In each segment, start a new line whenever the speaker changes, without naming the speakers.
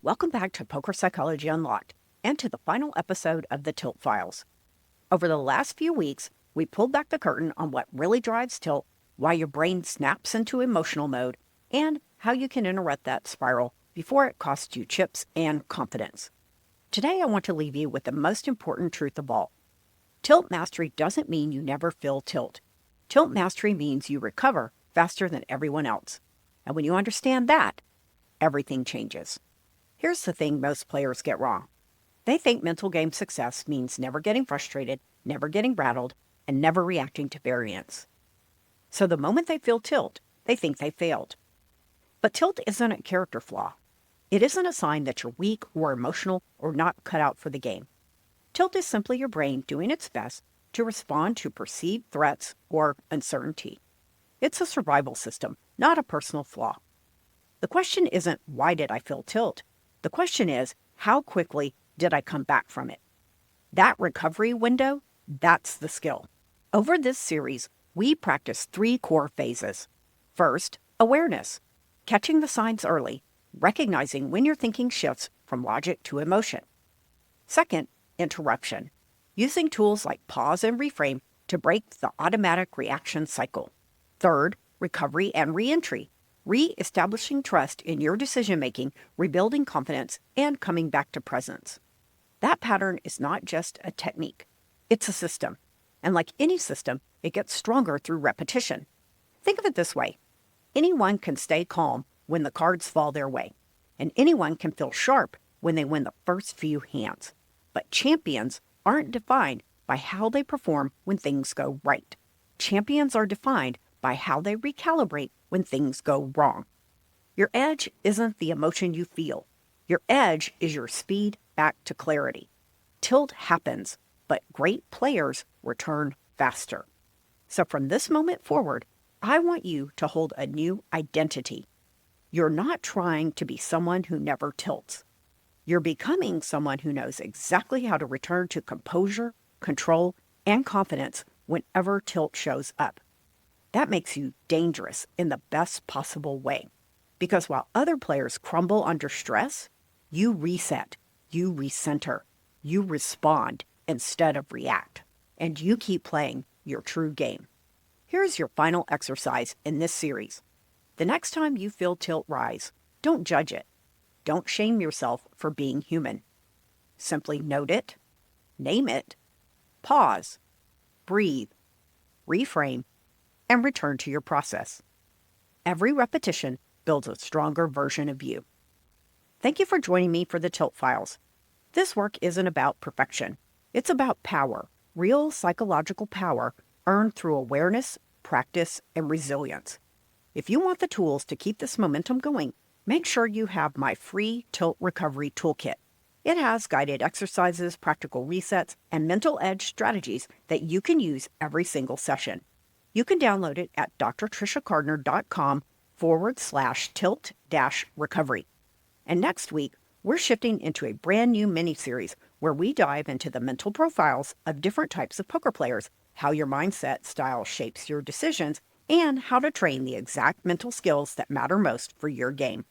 Welcome back to Poker Psychology Unlocked and to the final episode of the Tilt Files. Over the last few weeks, we pulled back the curtain on what really drives tilt, why your brain snaps into emotional mode, and how you can interrupt that spiral before it costs you chips and confidence. Today, I want to leave you with the most important truth of all. Tilt mastery doesn't mean you never feel tilt. Tilt mastery means you recover faster than everyone else. And when you understand that, everything changes. Here's the thing most players get wrong. They think mental game success means never getting frustrated, never getting rattled, and never reacting to variance. So the moment they feel tilt, they think they failed. But tilt isn't a character flaw. It isn't a sign that you're weak or emotional or not cut out for the game. Tilt is simply your brain doing its best to respond to perceived threats or uncertainty. It's a survival system, not a personal flaw. The question isn't, why did I feel tilt? The question is, how quickly did I come back from it? That recovery window, that's the skill. Over this series, we practice 3 core phases. First, awareness, catching the signs early, recognizing when your thinking shifts from logic to emotion. Second, interruption, using tools like pause and reframe to break the automatic reaction cycle. Third, recovery and reentry, re-establishing trust in your decision-making, rebuilding confidence, and coming back to presence. That pattern is not just a technique. It's a system. And like any system, it gets stronger through repetition. Think of it this way. Anyone can stay calm when the cards fall their way. And anyone can feel sharp when they win the first few hands. But champions aren't defined by how they perform when things go right. Champions are defined by how they recalibrate when things go wrong. Your edge isn't the emotion you feel. Your edge is your speed back to clarity. Tilt happens, but great players return faster. So from this moment forward, I want you to hold a new identity. You're not trying to be someone who never tilts. You're becoming someone who knows exactly how to return to composure, control, and confidence whenever tilt shows up. That makes you dangerous in the best possible way. Because while other players crumble under stress, you reset, you recenter, you respond instead of react, and you keep playing your true game. Here's your final exercise in this series. The next time you feel tilt rise, don't judge it. Don't shame yourself for being human. Simply note it, name it, pause, breathe, reframe, and return to your process. Every repetition builds a stronger version of you. Thank you for joining me for the Tilt Files. This work isn't about perfection. It's about power, real psychological power earned through awareness, practice, and resilience. If you want the tools to keep this momentum going, make sure you have my free Tilt Recovery Toolkit. It has guided exercises, practical resets, and mental edge strategies that you can use every single session. You can download it at drtriciacardner.com/tilt-recovery. And next week, we're shifting into a brand new mini-series where we dive into the mental profiles of different types of poker players, how your mindset style shapes your decisions, and how to train the exact mental skills that matter most for your game.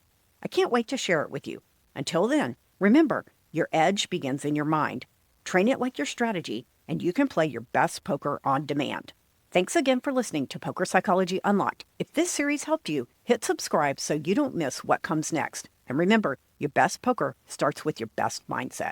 I can't wait to share it with you. Until then, remember, your edge begins in your mind. Train it like your strategy, and you can play your best poker on demand. Thanks again for listening to Poker Psychology Unlocked. If this series helped you, hit subscribe so you don't miss what comes next. And remember, your best poker starts with your best mindset.